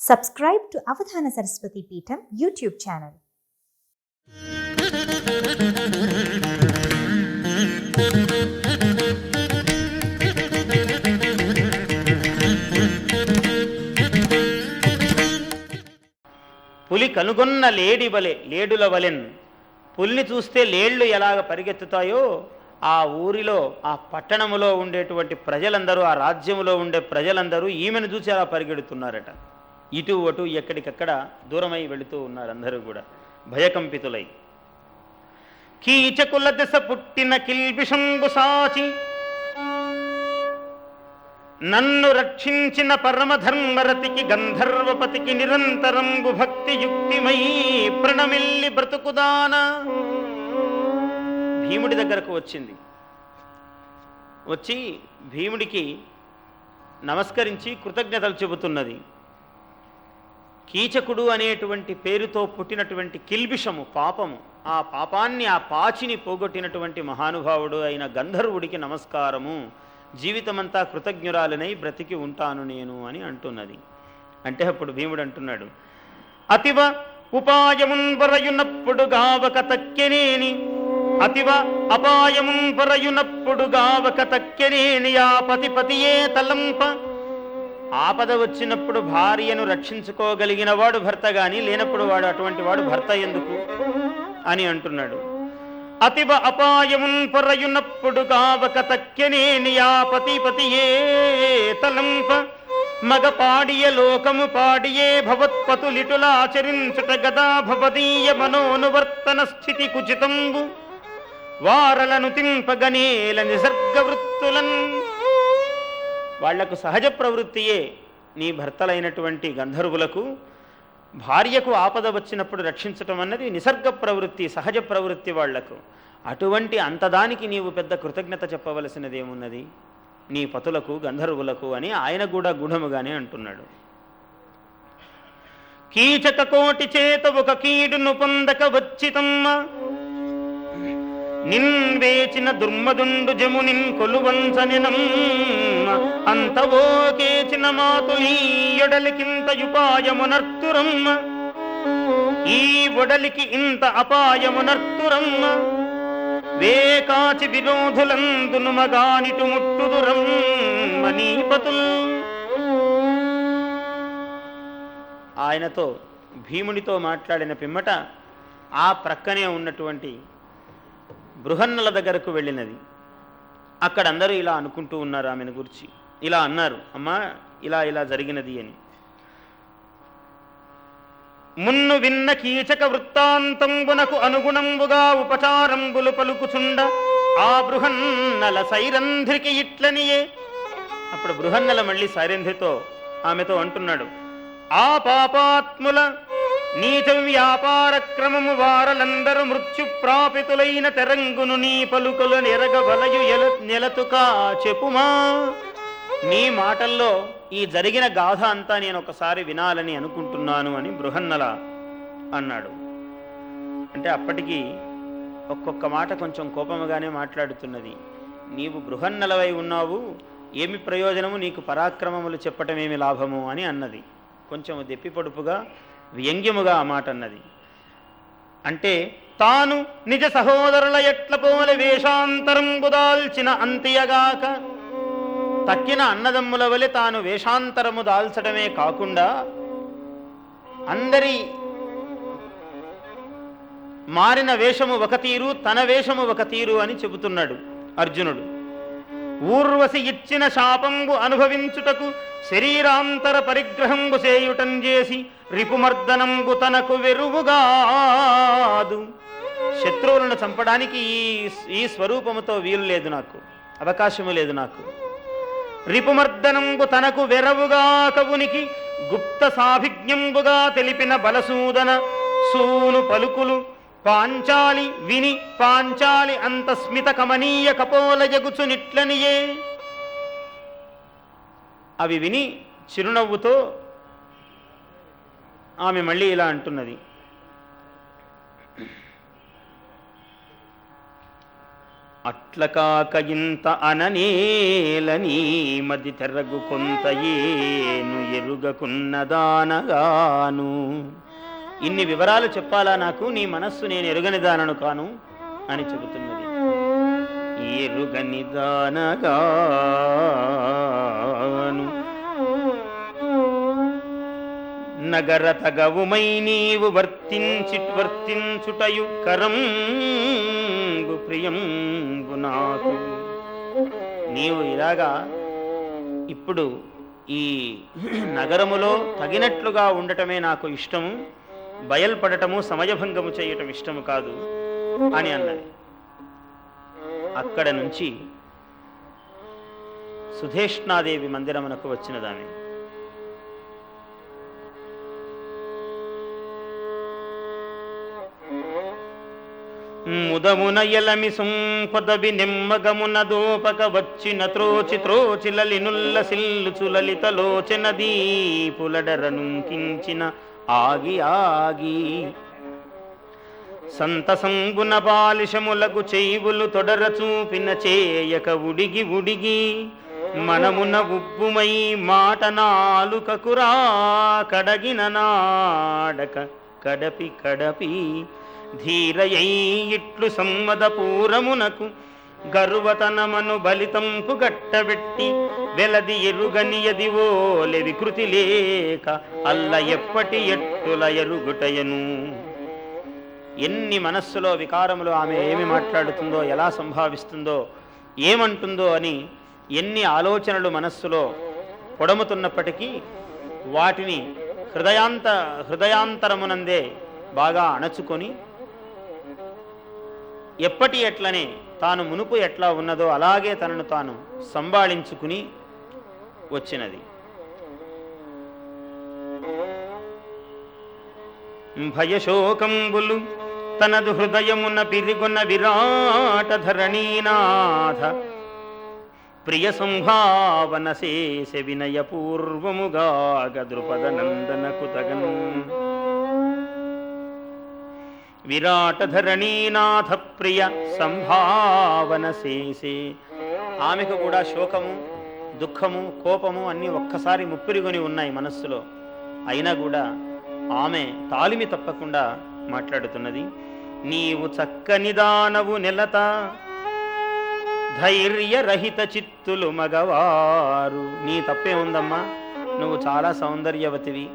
Subscribe to Avadhana Saraswati Peetham YouTube channel. పులి కనుగొన్న లేడుల వలెన్ పులిని చూస్తే లేళ్లు ఎలాగ పరిగెత్తుతాయో ఆ ఊరిలో ఆ పట్టణములో ఉండేటువంటి ప్రజలందరూ ఆ రాజ్యములో ఉండే ప్రజలందరూ ఈమెను చూసి అలా పరిగెడుతున్నారట. ఇటు అటు ఎక్కడికక్కడ దూరమై వెళుతూ ఉన్నారు. అందరూ కూడా భయకంపితులై. కీచకుల దశ పుట్టిన కిల్బిషంబు సాచి నన్ను రక్షించిన పరమధర్మరతికి గంధర్వపతికి నిరంతరంబు భక్తి యుక్తిమై ప్రణమిల్లి బ్రతుకుదాన. భీముడి దగ్గరకు వచ్చింది. వచ్చి భీముడికి నమస్కరించి కృతజ్ఞతలు చెబుతున్నది. కీచకుడు అనేటువంటి పేరుతో పుట్టినటువంటి కిల్బిషము పాపము, ఆ పాపాన్ని ఆ పాచిని పోగొట్టినటువంటి మహానుభావుడు అయిన గంధర్వుడికి నమస్కారము, జీవితమంతా కృతజ్ఞురాలనై బ్రతికి ఉంటాను నేను అని అంటున్నది. అంటే అప్పుడు భీముడు అంటున్నాడు, అతివ ఉపాయమున్ పరయునప్పుడు గావక తక్కెనేని, అతివ అపాయమున్ పరయునప్పుడు గావక తక్కెనేని, ఆ పతిపతియే తలంప. ఆపద వచ్చినప్పుడు భార్యను రక్షించుకోగలిగిన వాడు భర్త గాని, లేనప్పుడు వాడు అటువంటి వాడు భర్త ఎందుకు అని అంటున్నాడు. అతివ అపాయమున్ పరయునప్పుడు గావక తక్కెనేని, ఆ పతిపతియే తలంప. మగ పాడియ లోకము పాడియే భవత్పతులిటులాచరించుట గదా భవదీయ మనోనువర్తన స్థితి కుచితంబు. వారలను తింపగనేల నిసర్గ వృత్తులన్. వాళ్లకు సహజ ప్రవృత్తియే నీ భర్తలైనటువంటి గంధర్వులకు భార్యకు ఆపద వచ్చినప్పుడు రక్షించటం అన్నది నిసర్గ ప్రవృత్తి, సహజ ప్రవృత్తి వాళ్లకు. అటువంటి అంతదానికి నీవు పెద్ద కృతజ్ఞత చెప్పవలసినదేమున్నది నీ పతులకు గంధర్వులకు అని ఆయన కూడా గుణముగానే అంటున్నాడు. కీచక కోటి చేత ఒక కీడును పొందక వచ్చితమ్మ, నిన్వేచిన దుర్మదుండు జమునిన్ కొలువంచనినమ్మ. అంతవోకేచిన మాతులీయొడలికింత యుపాయమునర్తురమ్మ, ఈ ఒడలికి ఇంత అపాయమునర్తురమ్మ. వేకాచి విరోధులందును మగానిటు ముట్టుదురమ్మ నీపతుల్. ఆయనతో భీమునితో మాట్లాడిన పిమ్మట ఆ ప్రక్కనే ఉన్నటువంటి బృహన్నల దగ్గరకు వెళ్ళినది. అక్కడ అందరూ ఇలా అనుకుంటూ ఉన్నారు ఆమెను గురించి. ఇలా అన్నారు, అమ్మా ఇలా ఇలా జరిగినది అని. మున్ను విన్న కీచక వృత్తాంతంబునకు అనుగుణంబుగా ఉపచారంబులు పలుకుచుండ ఆ బృహన్నల సైరంధ్రికి ఇట్లనియే. అప్పుడు బృహన్నల మళ్ళీ సైరంధ్రితో ఆమెతో అంటున్నాడు, ఆ పాపాత్ముల నీచ వ్యాపార క్రమము వారలందరూ మృత్యు ప్రాపితులైన తెరంగును నీ పలుకుల నెరగ వలయు నెలతుకా చెప్పుమా. నీ మాటల్లో ఈ జరిగిన గాథ అంతా నేను ఒకసారి వినాలని అనుకుంటున్నాను అని బృహన్నల అన్నాడు. అంటే అప్పటికి ఒక్కొక్క మాట కొంచెం కోపముగానే మాట్లాడుతున్నది. నీవు బృహన్నలవై ఉన్నావు, ఏమి ప్రయోజనము, నీకు పరాక్రమములు చెప్పటమేమి లాభము అని అన్నది. కొంచెం దెప్పిపొడుపుగా వ్యంగ్యముగా ఆ మాట అన్నది. అంటే తాను నిజ సహోదరుల ఎట్ల పోలే వేషాంతరంబు దాల్చిన అంత్యగాక, తక్కిన అన్నదమ్ముల వలె తాను వేషాంతరము దాల్చడమే కాకుండా అందరి మారిన వేషము ఒక తీరు, తన వేషము ఒక తీరు అని చెబుతున్నాడు అర్జునుడు. ఊర్వశి ఇచ్చిన శాపంబు అనుభవించుటకు శరీరాంతర పరిగ్రహంబు చేయుటం చేసి రిపుమర్దనంబు తనకు వెరువుగాదు. శత్రువులను చంపడానికి ఈ స్వరూపముతో వీలు లేదు, నాకు అవకాశము లేదు. నాకు రిపుమర్దనంబు తనకు వెరవుగా కవునికి గుప్త సాభిజ్ఞంబుగా తెలిపిన బలసూదన సూను పలుకులు పాంచాలి విని పాంచాలి అంత స్మిత కమనీయ కపోల జగుచునిట్లనియే. అవి విని చిరునవ్వుతో ఆమె మళ్ళీ ఇలా అంటున్నది, అట్ల కాక ఇంత అననేలని మది తెరగు కొంత ఏను ఎరుగకున్నదానగాను. ఇన్ని వివరాలు చెప్పాలా నాకు? నీ మనస్సు నేను ఎరుగనిదానను కాను అని చెబుతున్నది. ఎరుగనిదానగాను నగర తగవుమై నీవు వర్తించుటయు కరంబు ప్రియంబు నాకు. నీవు ఇలాగా ఇప్పుడు ఈ నగరములో తగినట్లుగా ఉండటమే నాకు ఇష్టము, బయల్పడటము సమయభంగము చేయటం ఇష్టము కాదు అని అన్నది. అక్కడ నుంచి సుధేష్ణాదేవి మందిరమునకు వచ్చినదామె. ముదమున ఎలమి సంపదవి నెమ్మగమున దోపక వచ్చిన త్రోచి లలినుల్ల సిల్లుచు లలితలోచన దీపులడరనుంకించిన ఆగి ఆగి సంతసంగున బాలిషములకు చేయిబులు తొడర చూపిన చేయక ఉడిగి ఉడిగి మనమున ఉబ్బుమై మాట నాలుకకురా కడగిన నాడక కడపి కడపి ధీరయై ఇట్లు సమ్మదపూరమునకు గర్వతనమను బలితంపు గట్టబెట్టి వెలది ఎరుగనియదివోలె వికృతి లేక అల్ల ఎప్పటి ఎట్టుల ఎరుగుటయను. ఎన్ని మనస్సులో వికారములు ఆమె ఏమి మాట్లాడుతుందో, ఎలా సంభావిస్తుందో, ఏమంటుందో అని ఎన్ని ఆలోచనలు మనస్సులో పొడముతున్నప్పటికీ వాటిని హృదయాంతరమునందే బాగా అణచుకొని ఎప్పటి ఎట్లనే తాను మునుపు ఎట్లా ఉన్నదో అలాగే తనను తాను సంభాళించుకుని వచ్చినది. భయశోకంబులు తనదు హృదయమున పిరిగొన్న విరాట ధరణీనాథ ప్రియ సంభావన శేష వినయ పూర్వముగా ద్రుపద నందనకు తగన్. విరాట ధరణీనాథ ప్రియ సంభావన శేషే. ఆమెకు కూడా శోకము, దుఃఖము, కోపము అన్నీ ఒక్కసారి ముప్పిరిగొని ఉన్నాయి మనస్సులో. అయినా కూడా ఆమె తాలిమి తప్పకుండా మాట్లాడుతున్నది. నీవు చక్కని దానవు నెలత ధైర్యరహిత చిత్తులు మగవారు. నీ తప్పే ఉందమ్మా, నువ్వు చాలా సౌందర్యవతివి.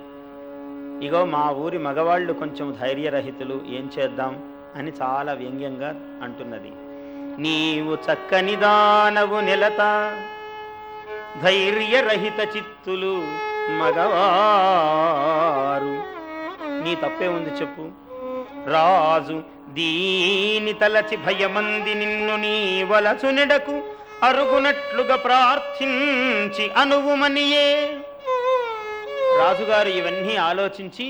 ఇగో మా ఊరి మగవాళ్ళు కొంచెం ధైర్యరహితులు, ఏం చేద్దాం అని చాలా వ్యంగ్యంగా అంటున్నది. నీవు చక్కని దానవు నెలత ధైర్యరహిత చిత్తులు మగవారు. నీ తప్పే ఉంది చెప్పు. రాజు దీని తలచి భయమంది నిన్ను నీ వలచునెడకు అరుగునట్లుగా ప్రార్థించి అనువుమనియే. రాజుగారు ఇవన్నీ ఆలోచించి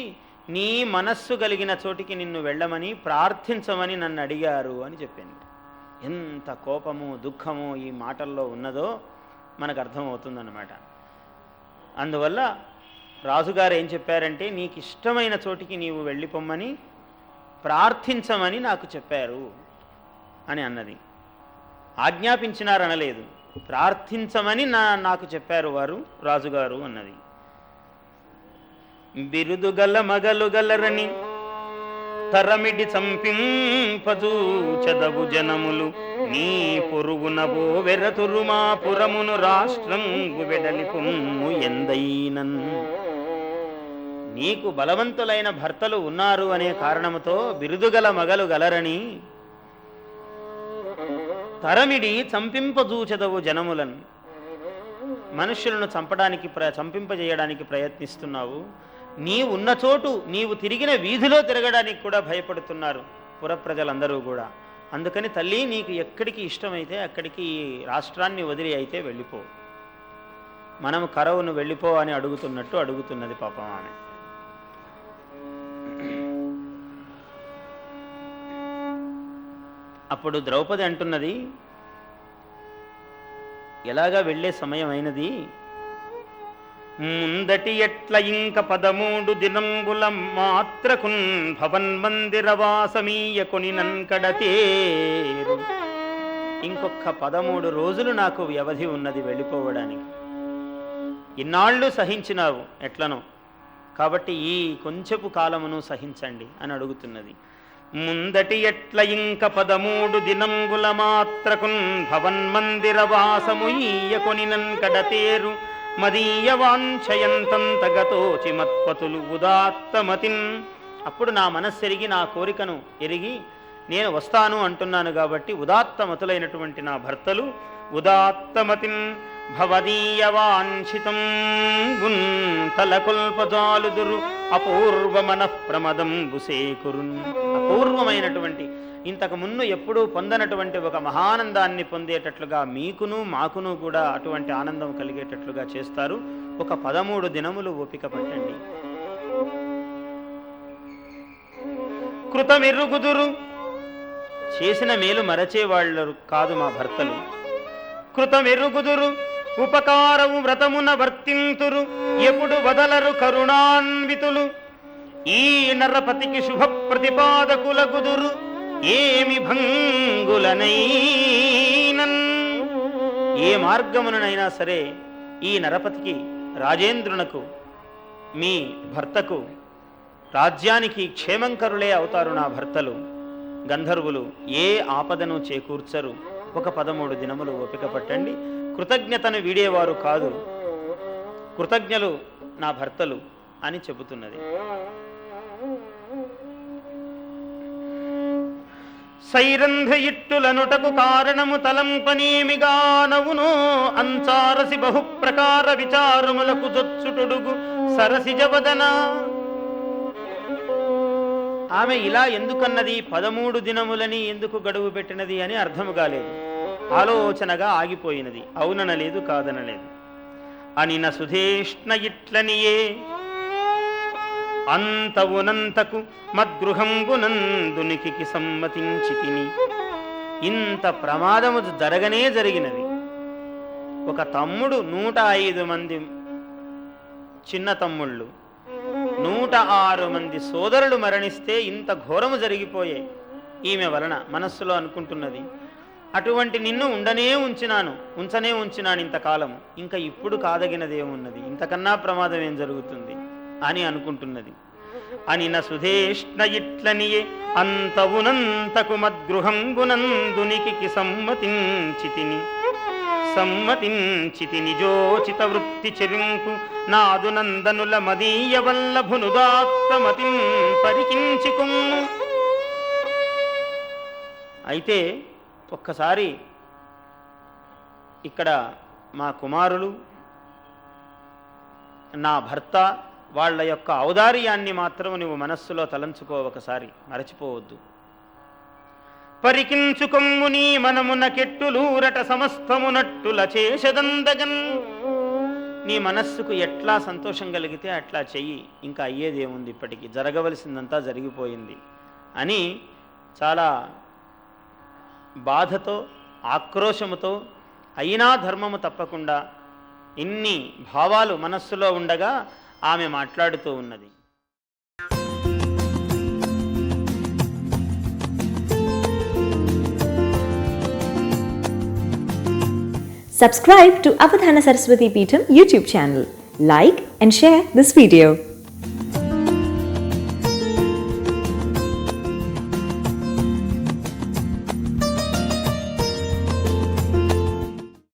నీ మనస్సు కలిగిన చోటికి నిన్ను వెళ్ళమని ప్రార్థించమని నన్ను అడిగారు అని చెప్పింది. ఎంత కోపము, దుఃఖము ఈ మాటల్లో ఉన్నదో మనకు అర్థమవుతుందన్నమాట. అందువల్ల రాజుగారు ఏం చెప్పారంటే, నీకు ఇష్టమైన చోటికి నీవు వెళ్ళిపోమ్మని ప్రార్థించమని నాకు చెప్పారు అని అన్నది. ఆజ్ఞాపించినారనలేదు, ప్రార్థించమని నాకు చెప్పారు వారు రాజుగారు అన్నది. బిరుదుగల మగలు గలరని తరమిడి చంపింపజూ చదవు జనములు నీ పొరుగున బోవెరతురు మా పురమును రాష్ట్రంగు వెడలి పొమ్ము ఎందైనన్. నీకు బలవంతులైన భర్తలు ఉన్నారు అనే కారణముతో బిరుదుగల మగలు గలరని తరమిడి చంపింపజూచెదవు జనములను. మనుష్యులను చంపింపజేయడానికి ప్రయత్నిస్తున్నావు. నీవు ఉన్న చోటు, నీవు తిరిగిన వీధిలో తిరగడానికి కూడా భయపడుతున్నారు పుర ప్రజలందరూ కూడా. అందుకని తల్లి, నీకు ఎక్కడికి ఇష్టమైతే అక్కడికి ఈ రాష్ట్రాన్ని వదిలి అయితే వెళ్ళిపో, మనం కరవును వెళ్ళిపో అని అడుగుతున్నట్టు అడుగుతున్నది పాపం ఆమె. అప్పుడు ద్రౌపది అంటున్నది, ఎలాగా వెళ్ళే సమయం అయినది, ముందటి ఎట్ల ఇంక 13 దినంబుల మాత్రకున్ భవన్ మందిరవాసమీయ కొని నంకడతేరు ఇంకొక 13 రోజులు నాకు వ్యవధి ఉన్నది వెళ్ళిపోవడానికి. ఇన్నాళ్ళు సహించినావు ఎట్లనో, కాబట్టి ఈ కొంచెపు కాలమును సహించండి అని అడుగుతున్నది. ముందటి ఎట్ల ఇంక 13 దినంబుల మాత్రకున్ భవన్మందిర వాసము ఈయకొనినన్ కడతేరు మదీయ వాంఛయంతంతగతోచి మత్పతులు ఉదాత్తమతిన్. అప్పుడు నా మనస్సెరిగి నా కోరికను ఎరిగి నేను వస్తాను అంటున్నాను కాబట్టి ఉదాత్తమతులైనటువంటి నా భర్తలు ఉదాత్తమతిన్ భవదీయ వాంఛితం గున్ తలకొల్పజాలుదురు అపూర్వ మనఃప్రమదం బుసేకురున్. అపూర్వమైనటువంటి ఇంతకు ముందు ఎప్పుడూ పొందనటువంటి ఒక మహానందాన్ని పొందేటట్లుగా మీకును మాకును కూడా అటువంటి ఆనందం కలిగేటట్లుగా చేస్తారు. ఒక 13 దినములు ఓపిక పట్టండి. కృతమిరుగుదురు, చేసిన మేలు మరచేవాళ్ళు కాదు మా భర్తలు. కృతమెరుగుదురు ఉపకారము వ్రతమున వర్తింతురు ఎప్పుడు వదలరు కరుణాన్వితులు. ఈ నరపతికి శుభ ప్రతిపాదకుల గుదురు ఏమి భంగులనైనన్. ఏ మార్గమునైనా సరే ఈ నరపతికి, రాజేంద్రునకు, మీ భర్తకు, రాజ్యానికి క్షేమంకరులే అవుతారు నా భర్తలు. గంధర్వులు ఏ ఆపదను చేకూర్చరు. ఒక 13 దినములు ఓపిక పట్టండి. కృతజ్ఞతను వీడేవారు కాదు, కృతజ్ఞలు నా భర్తలు అని చెబుతున్నది. సైరంధ్ర ఇట్టులనుటకు కారణము తలంపనేమిగానవునో అంచారసి బహుప్రకార విచారములకు జొచ్చుటొడుగు సరసిజవదన. ఆమె ఇలా ఎందుకన్నది, 13 దినములని ఎందుకు గడువు పెట్టినది అని అర్థము కాలేదు. ఆలోచనగా ఆగిపోయినది. అవుననలేదు, కాదనలేదు. అనిన సుధేష్ణ ఇట్లనియే అంతవునంతకు మద్గృహంబునందునికి సమ్మతించి తిని. ఇంత ప్రమాదము జరగనే జరిగినది. ఒక తమ్ముడు 105 మంది చిన్న తమ్ముళ్ళు, 106 మంది సోదరులు మరణిస్తే ఇంత ఘోరము జరిగిపోయాయి ఈమె వలన మనస్సులో అనుకుంటున్నది. అటువంటి నిన్ను ఉంచనే ఉంచినాను ఇంతకాలము, ఇంకా ఇప్పుడు కాదగినదేమున్నది, ఇంతకన్నా ప్రమాదం ఏం జరుగుతుంది అని అనుకుంటున్నది. అనిన సుధేష్ణ ఇట్లనియే అంతవునంతకు మద్గృహంబునందునికి సమ్మతించి నిజోచిత వృత్తి చెరింపు నాదు నందనుల మదీయ వల్లభునుదాత్తమతిం పరికించుకుమ్ము. అయితే ఒక్కసారి ఇక్కడ మా కుమారులు, నా భర్త, వాళ్ళ యొక్క ఔదార్యాన్ని మాత్రం నువ్వు మనస్సులో తలంచుకో, ఒకసారి మరచిపోవద్దు. పరికించుకొమ్ము నీ మనమున కెట్టులూరట సమస్తమునట్టుల చేసదందగన్. నీ మనస్సుకు ఎట్లా సంతోషం కలిగితే అట్లా చెయ్యి, ఇంకా అయ్యేదేముంది, ఇప్పటికీ జరగవలసిందంతా జరిగిపోయింది అని చాలా బాధతో, ఆక్రోశముతో, అయినా ధర్మము తప్పకుండా ఇన్ని భావాలు మనస్సులో ఉండగా ఆమె మాట్లాడుతూ ఉన్నది. Subscribe to Avadhana Saraswati Peetham YouTube channel. Like and share this video.